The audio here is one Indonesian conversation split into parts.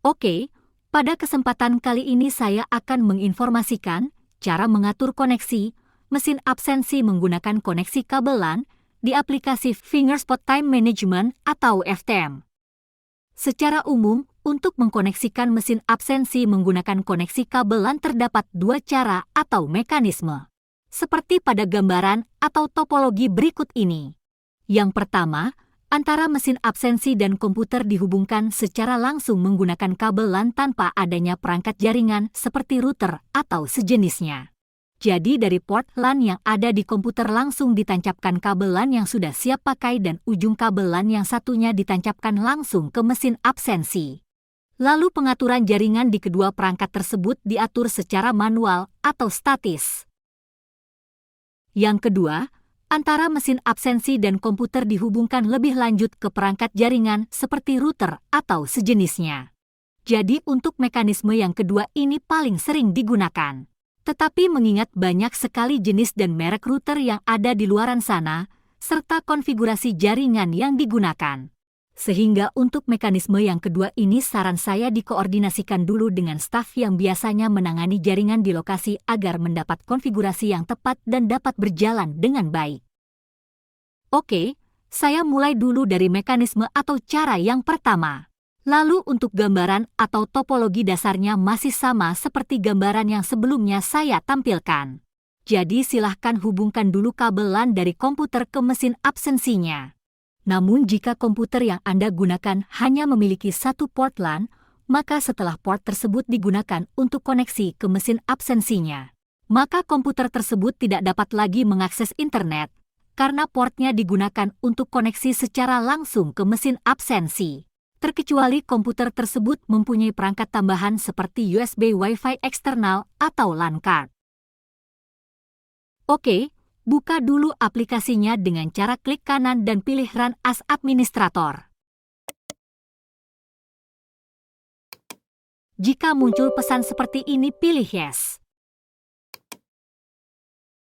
Oke, pada kesempatan kali ini saya akan menginformasikan cara mengatur koneksi mesin absensi menggunakan koneksi kabel LAN di aplikasi Fingerspot Time Management atau FTM. Secara umum, untuk mengkoneksikan mesin absensi menggunakan koneksi kabel LAN terdapat dua cara atau mekanisme. Seperti pada gambaran atau topologi berikut ini. Yang pertama, antara mesin absensi dan komputer dihubungkan secara langsung menggunakan kabel LAN tanpa adanya perangkat jaringan seperti router atau sejenisnya. Jadi dari port LAN yang ada di komputer langsung ditancapkan kabel LAN yang sudah siap pakai dan ujung kabel LAN yang satunya ditancapkan langsung ke mesin absensi. Lalu pengaturan jaringan di kedua perangkat tersebut diatur secara manual atau statis. Yang kedua, antara mesin absensi dan komputer dihubungkan lebih lanjut ke perangkat jaringan seperti router atau sejenisnya. Jadi untuk mekanisme yang kedua ini paling sering digunakan. Tetapi mengingat banyak sekali jenis dan merek router yang ada di luaran sana, serta konfigurasi jaringan yang digunakan. Sehingga untuk mekanisme yang kedua ini saran saya dikoordinasikan dulu dengan staf yang biasanya menangani jaringan di lokasi agar mendapat konfigurasi yang tepat dan dapat berjalan dengan baik. Oke, saya mulai dulu dari mekanisme atau cara yang pertama. Lalu untuk gambaran atau topologi dasarnya masih sama seperti gambaran yang sebelumnya saya tampilkan. Jadi silahkan hubungkan dulu kabel LAN dari komputer ke mesin absensinya. Namun jika komputer yang Anda gunakan hanya memiliki satu port LAN, maka setelah port tersebut digunakan untuk koneksi ke mesin absensinya, maka komputer tersebut tidak dapat lagi mengakses internet, karena portnya digunakan untuk koneksi secara langsung ke mesin absensi. Terkecuali komputer tersebut mempunyai perangkat tambahan seperti USB Wi-Fi eksternal atau LAN card. Oke. Buka dulu aplikasinya dengan cara klik kanan dan pilih Run as Administrator. Jika muncul pesan seperti ini, pilih Yes.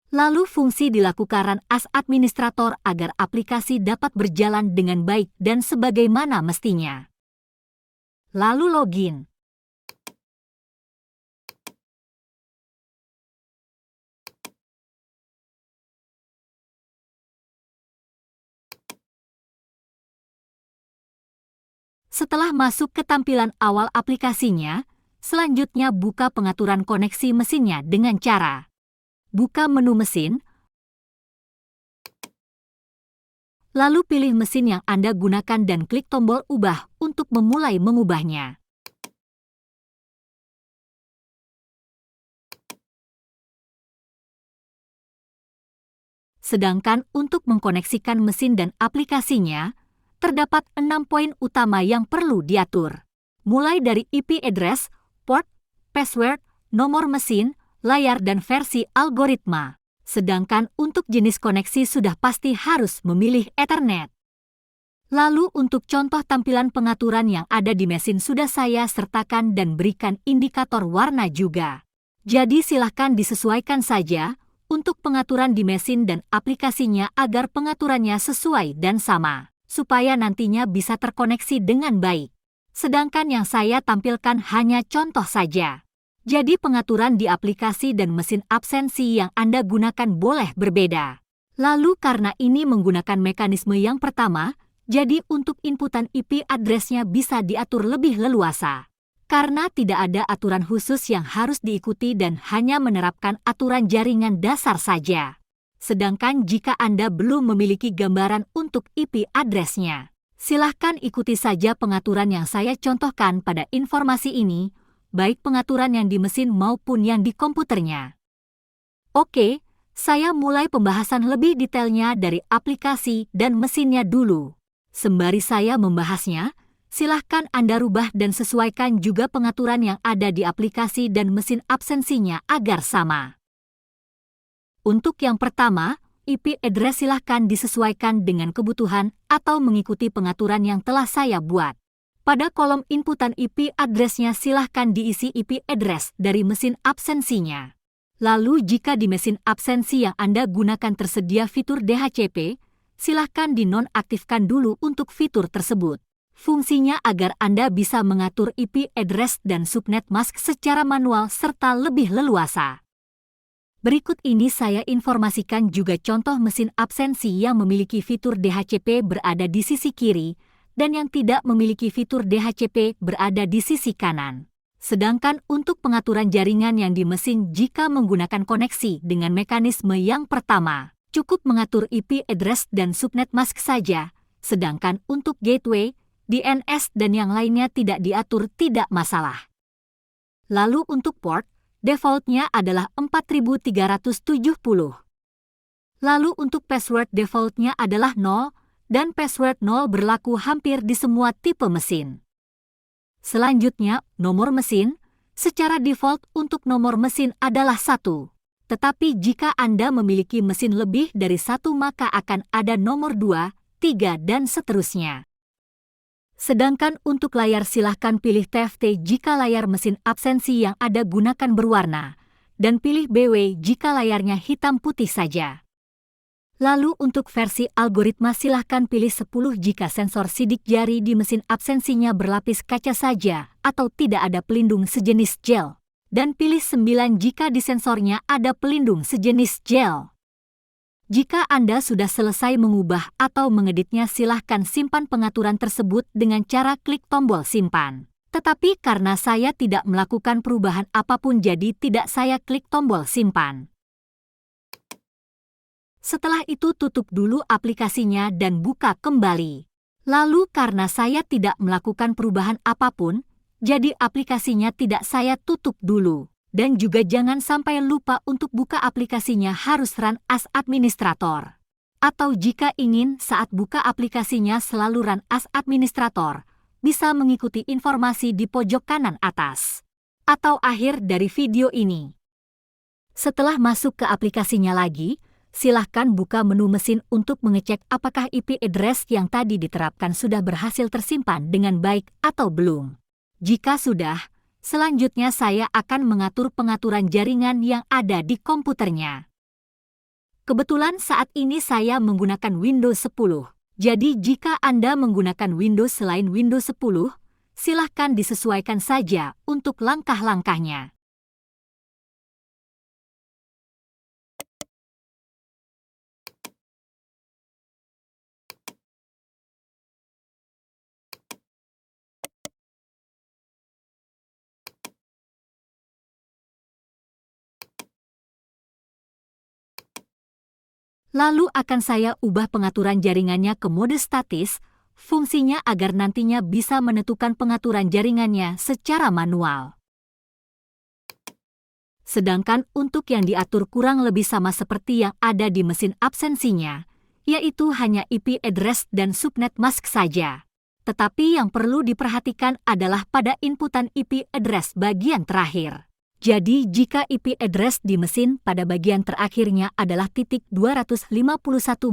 Lalu fungsi dilakukan Run as Administrator agar aplikasi dapat berjalan dengan baik dan sebagaimana mestinya. Lalu login. Setelah masuk ke tampilan awal aplikasinya, selanjutnya buka pengaturan koneksi mesinnya dengan cara buka menu mesin, lalu pilih mesin yang Anda gunakan dan klik tombol ubah untuk memulai mengubahnya. Sedangkan untuk mengkoneksikan mesin dan aplikasinya, terdapat 6 poin utama yang perlu diatur. Mulai dari IP address, port, password, nomor mesin, layar dan versi algoritma. Sedangkan untuk jenis koneksi sudah pasti harus memilih Ethernet. Lalu untuk contoh tampilan pengaturan yang ada di mesin sudah saya sertakan dan berikan indikator warna juga. Jadi silahkan disesuaikan saja untuk pengaturan di mesin dan aplikasinya agar pengaturannya sesuai dan sama, supaya nantinya bisa terkoneksi dengan baik. Sedangkan yang saya tampilkan hanya contoh saja. Jadi pengaturan di aplikasi dan mesin absensi yang Anda gunakan boleh berbeda. Lalu karena ini menggunakan mekanisme yang pertama, jadi untuk inputan IP address-nya bisa diatur lebih leluasa. Karena tidak ada aturan khusus yang harus diikuti dan hanya menerapkan aturan jaringan dasar saja. Sedangkan jika Anda belum memiliki gambaran untuk IP address-nya, silahkan ikuti saja pengaturan yang saya contohkan pada informasi ini, baik pengaturan yang di mesin maupun yang di komputernya. Oke, saya mulai pembahasan lebih detailnya dari aplikasi dan mesinnya dulu. Sembari saya membahasnya, silahkan Anda rubah dan sesuaikan juga pengaturan yang ada di aplikasi dan mesin absensinya agar sama. Untuk yang pertama, IP address silahkan disesuaikan dengan kebutuhan atau mengikuti pengaturan yang telah saya buat. Pada kolom inputan IP address-nya silahkan diisi IP address dari mesin absensinya. Lalu jika di mesin absensi yang Anda gunakan tersedia fitur DHCP, silahkan dinonaktifkan dulu untuk fitur tersebut. Fungsinya agar Anda bisa mengatur IP address dan subnet mask secara manual serta lebih leluasa. Berikut ini saya informasikan juga contoh mesin absensi yang memiliki fitur DHCP berada di sisi kiri dan yang tidak memiliki fitur DHCP berada di sisi kanan. Sedangkan untuk pengaturan jaringan yang di mesin jika menggunakan koneksi dengan mekanisme yang pertama, cukup mengatur IP address dan subnet mask saja, sedangkan untuk gateway, DNS dan yang lainnya tidak diatur tidak masalah. Lalu untuk port, defaultnya adalah 4370. Lalu untuk password defaultnya adalah 0, dan password 0 berlaku hampir di semua tipe mesin. Selanjutnya, nomor mesin, secara default untuk nomor mesin adalah 1. Tetapi jika Anda memiliki mesin lebih dari 1 maka akan ada nomor 2, 3 dan seterusnya. Sedangkan untuk layar silahkan pilih TFT jika layar mesin absensi yang ada gunakan berwarna, dan pilih BW jika layarnya hitam putih saja. Lalu untuk versi algoritma silahkan pilih 10 jika sensor sidik jari di mesin absensinya berlapis kaca saja atau tidak ada pelindung sejenis gel, dan pilih 9 jika di sensornya ada pelindung sejenis gel. Jika Anda sudah selesai mengubah atau mengeditnya silahkan simpan pengaturan tersebut dengan cara klik tombol simpan. Tetapi karena saya tidak melakukan perubahan apapun jadi tidak saya klik tombol simpan. Setelah itu tutup dulu aplikasinya dan buka kembali. Lalu karena saya tidak melakukan perubahan apapun, jadi aplikasinya tidak saya tutup dulu. Dan juga jangan sampai lupa untuk buka aplikasinya harus run as administrator. Atau jika ingin saat buka aplikasinya selalu run as administrator, bisa mengikuti informasi di pojok kanan atas atau akhir dari video ini. Setelah masuk ke aplikasinya lagi, silahkan buka menu mesin untuk mengecek apakah IP address yang tadi diterapkan sudah berhasil tersimpan dengan baik atau belum. Jika sudah, selanjutnya saya akan mengatur pengaturan jaringan yang ada di komputernya. Kebetulan saat ini saya menggunakan Windows 10. Jadi jika Anda menggunakan Windows selain Windows 10, silahkan disesuaikan saja untuk langkah-langkahnya. Lalu akan saya ubah pengaturan jaringannya ke mode statis, fungsinya agar nantinya bisa menentukan pengaturan jaringannya secara manual. Sedangkan untuk yang diatur kurang lebih sama seperti yang ada di mesin absensinya, yaitu hanya IP address dan subnet mask saja. Tetapi yang perlu diperhatikan adalah pada inputan IP address bagian terakhir. Jadi jika IP address di mesin pada bagian terakhirnya adalah titik 251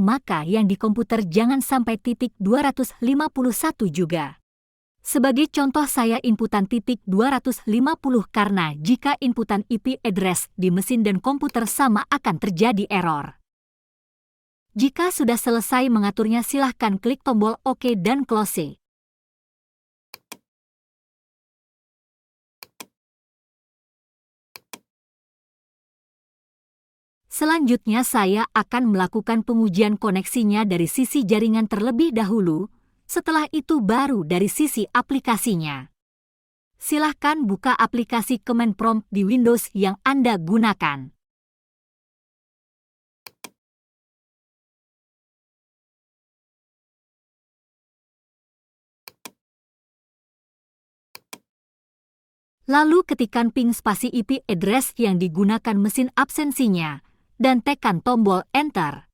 maka yang di komputer jangan sampai titik 251 juga. Sebagai contoh saya inputan titik 250 karena jika inputan IP address di mesin dan komputer sama akan terjadi error. Jika sudah selesai mengaturnya silahkan klik tombol OK dan close. Selanjutnya saya akan melakukan pengujian koneksinya dari sisi jaringan terlebih dahulu, setelah itu baru dari sisi aplikasinya. Silahkan buka aplikasi Command Prompt di Windows yang Anda gunakan. Lalu ketikkan ping spasi IP address yang digunakan mesin absensinya, dan tekan tombol Enter.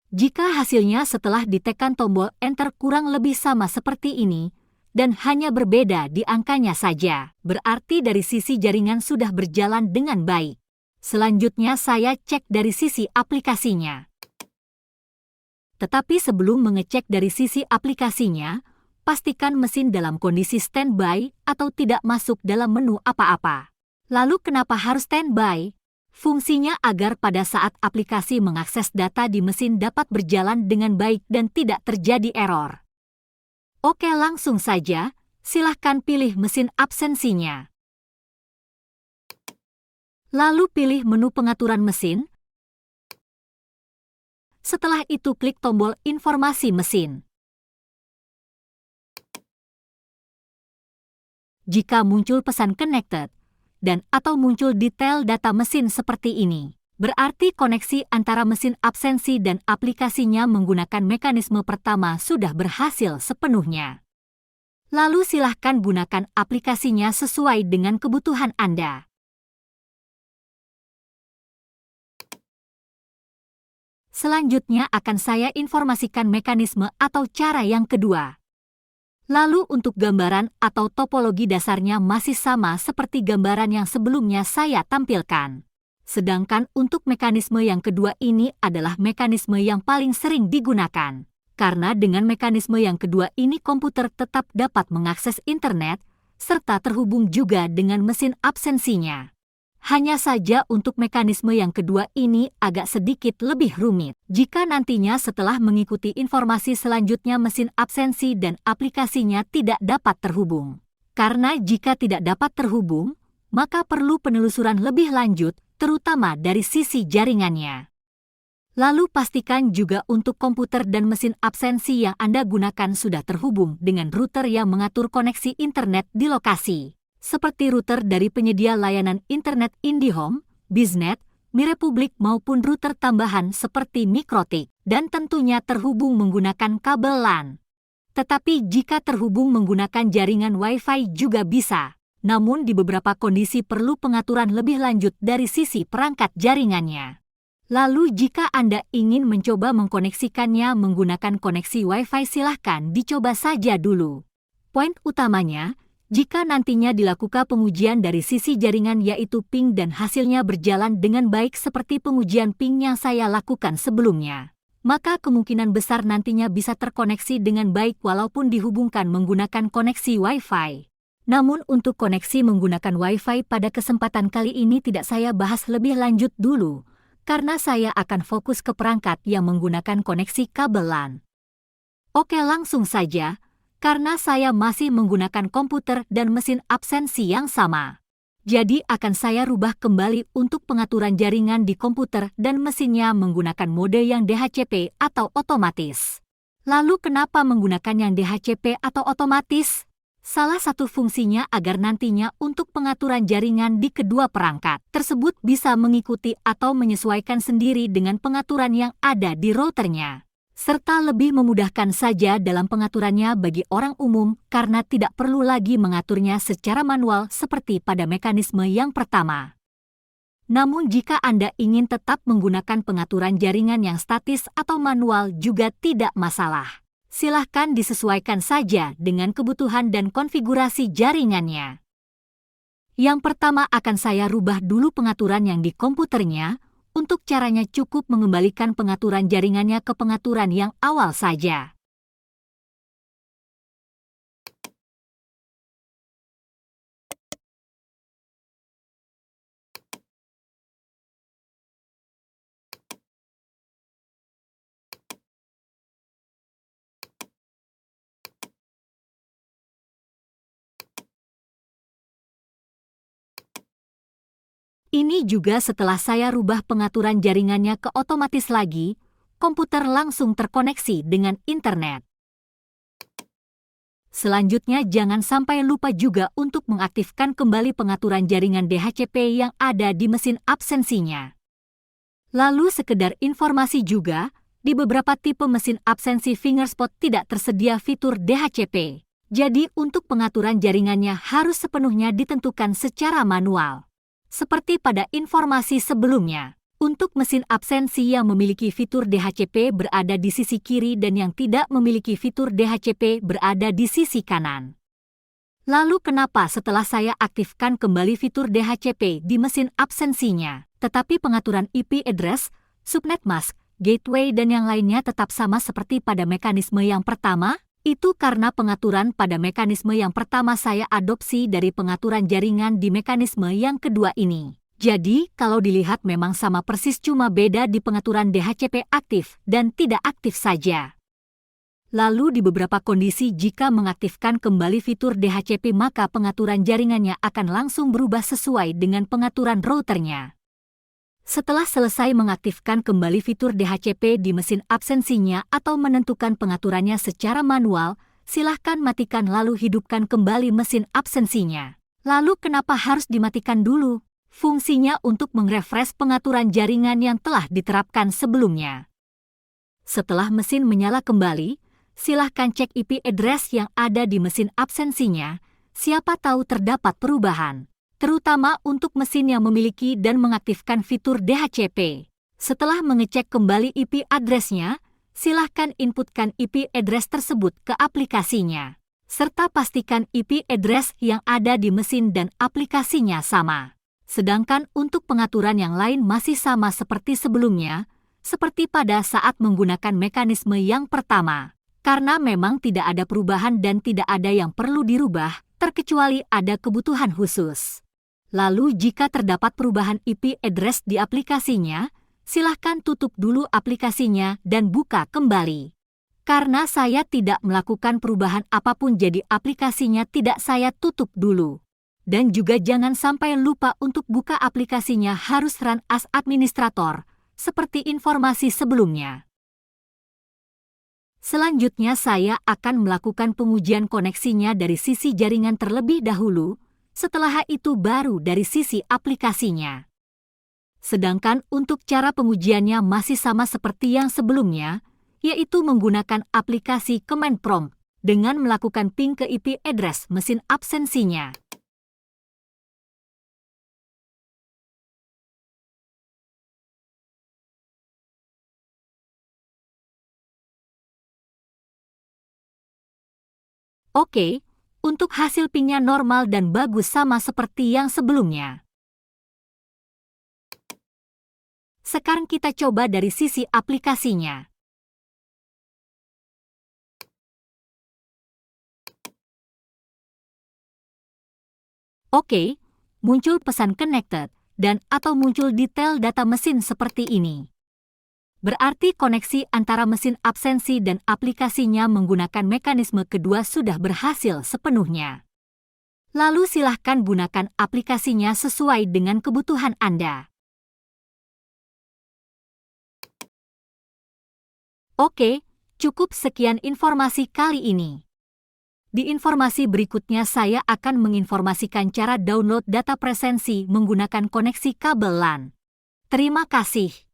Jika hasilnya setelah ditekan tombol Enter kurang lebih sama seperti ini, dan hanya berbeda di angkanya saja, berarti dari sisi jaringan sudah berjalan dengan baik. Selanjutnya saya cek dari sisi aplikasinya. Tetapi sebelum mengecek dari sisi aplikasinya, pastikan mesin dalam kondisi standby atau tidak masuk dalam menu apa-apa. Lalu kenapa harus standby? Fungsinya agar pada saat aplikasi mengakses data di mesin dapat berjalan dengan baik dan tidak terjadi error. Oke, langsung saja, silahkan pilih mesin absensinya. Lalu pilih menu pengaturan mesin. Setelah itu klik tombol informasi mesin. Jika muncul pesan connected dan atau muncul detail data mesin seperti ini, berarti koneksi antara mesin absensi dan aplikasinya menggunakan mekanisme pertama sudah berhasil sepenuhnya. Lalu silahkan gunakan aplikasinya sesuai dengan kebutuhan Anda. Selanjutnya akan saya informasikan mekanisme atau cara yang kedua. Lalu untuk gambaran atau topologi dasarnya masih sama seperti gambaran yang sebelumnya saya tampilkan. Sedangkan untuk mekanisme yang kedua ini adalah mekanisme yang paling sering digunakan. Karena dengan mekanisme yang kedua ini komputer tetap dapat mengakses internet, serta terhubung juga dengan mesin absensinya. Hanya saja untuk mekanisme yang kedua ini agak sedikit lebih rumit. Jika nantinya setelah mengikuti informasi selanjutnya mesin absensi dan aplikasinya tidak dapat terhubung. Karena jika tidak dapat terhubung, maka perlu penelusuran lebih lanjut, terutama dari sisi jaringannya. Lalu pastikan juga untuk komputer dan mesin absensi yang Anda gunakan sudah terhubung dengan router yang mengatur koneksi internet di lokasi. Seperti router dari penyedia layanan internet IndiHome, Biznet, MiRepublik maupun router tambahan seperti Mikrotik, dan tentunya terhubung menggunakan kabel LAN. Tetapi jika terhubung menggunakan jaringan Wi-Fi juga bisa, namun di beberapa kondisi perlu pengaturan lebih lanjut dari sisi perangkat jaringannya. Lalu jika Anda ingin mencoba mengkoneksikannya menggunakan koneksi Wi-Fi silahkan dicoba saja dulu. Poin utamanya, jika nantinya dilakukan pengujian dari sisi jaringan yaitu ping dan hasilnya berjalan dengan baik seperti pengujian ping yang saya lakukan sebelumnya, maka kemungkinan besar nantinya bisa terkoneksi dengan baik walaupun dihubungkan menggunakan koneksi Wi-Fi. Namun untuk koneksi menggunakan Wi-Fi pada kesempatan kali ini tidak saya bahas lebih lanjut dulu, karena saya akan fokus ke perangkat yang menggunakan koneksi kabel LAN. Oke, langsung saja. Karena saya masih menggunakan komputer dan mesin absensi yang sama. Jadi akan saya rubah kembali untuk pengaturan jaringan di komputer dan mesinnya menggunakan mode yang DHCP atau otomatis. Lalu kenapa menggunakan yang DHCP atau otomatis? Salah satu fungsinya agar nantinya untuk pengaturan jaringan di kedua perangkat tersebut bisa mengikuti atau menyesuaikan sendiri dengan pengaturan yang ada di routernya. Serta lebih memudahkan saja dalam pengaturannya bagi orang umum karena tidak perlu lagi mengaturnya secara manual seperti pada mekanisme yang pertama. Namun jika Anda ingin tetap menggunakan pengaturan jaringan yang statis atau manual juga tidak masalah. Silahkan disesuaikan saja dengan kebutuhan dan konfigurasi jaringannya. Yang pertama akan saya rubah dulu pengaturan yang di komputernya. Untuk caranya cukup mengembalikan pengaturan jaringannya ke pengaturan yang awal saja. Ini juga setelah saya rubah pengaturan jaringannya ke otomatis lagi, komputer langsung terkoneksi dengan internet. Selanjutnya jangan sampai lupa juga untuk mengaktifkan kembali pengaturan jaringan DHCP yang ada di mesin absensinya. Lalu sekedar informasi juga, di beberapa tipe mesin absensi fingerspot tidak tersedia fitur DHCP. Jadi untuk pengaturan jaringannya harus sepenuhnya ditentukan secara manual. Seperti pada informasi sebelumnya, untuk mesin absensi yang memiliki fitur DHCP berada di sisi kiri dan yang tidak memiliki fitur DHCP berada di sisi kanan. Lalu kenapa setelah saya aktifkan kembali fitur DHCP di mesin absensinya, tetapi pengaturan IP address, subnet mask, gateway dan yang lainnya tetap sama seperti pada mekanisme yang pertama? Itu karena pengaturan pada mekanisme yang pertama saya adopsi dari pengaturan jaringan di mekanisme yang kedua ini. Jadi, kalau dilihat memang sama persis cuma beda di pengaturan DHCP aktif dan tidak aktif saja. Lalu di beberapa kondisi jika mengaktifkan kembali fitur DHCP maka pengaturan jaringannya akan langsung berubah sesuai dengan pengaturan routernya. Setelah selesai mengaktifkan kembali fitur DHCP di mesin absensinya atau menentukan pengaturannya secara manual, silahkan matikan lalu hidupkan kembali mesin absensinya. Lalu kenapa harus dimatikan dulu? Fungsinya untuk mengrefresh pengaturan jaringan yang telah diterapkan sebelumnya. Setelah mesin menyala kembali, silahkan cek IP address yang ada di mesin absensinya, siapa tahu terdapat perubahan, terutama untuk mesin yang memiliki dan mengaktifkan fitur DHCP. Setelah mengecek kembali IP address-nya, silahkan inputkan IP address tersebut ke aplikasinya, serta pastikan IP address yang ada di mesin dan aplikasinya sama. Sedangkan untuk pengaturan yang lain masih sama seperti sebelumnya, seperti pada saat menggunakan mekanisme yang pertama. Karena memang tidak ada perubahan dan tidak ada yang perlu dirubah, terkecuali ada kebutuhan khusus. Lalu jika terdapat perubahan IP address di aplikasinya, silahkan tutup dulu aplikasinya dan buka kembali. Karena saya tidak melakukan perubahan apapun jadi aplikasinya tidak saya tutup dulu. Dan juga jangan sampai lupa untuk buka aplikasinya harus run as administrator, seperti informasi sebelumnya. Selanjutnya saya akan melakukan pengujian koneksinya dari sisi jaringan terlebih dahulu, setelah itu baru dari sisi aplikasinya. Sedangkan untuk cara pengujiannya masih sama seperti yang sebelumnya, yaitu menggunakan aplikasi Command Prompt dengan melakukan ping ke IP address mesin absensinya. Oke, untuk hasil pingnya normal dan bagus sama seperti yang sebelumnya. Sekarang kita coba dari sisi aplikasinya. Oke, muncul pesan connected dan atau muncul detail data mesin seperti ini. Berarti koneksi antara mesin absensi dan aplikasinya menggunakan mekanisme kedua sudah berhasil sepenuhnya. Lalu silahkan gunakan aplikasinya sesuai dengan kebutuhan Anda. Oke, cukup sekian informasi kali ini. Di informasi berikutnya saya akan menginformasikan cara download data presensi menggunakan koneksi kabel LAN. Terima kasih.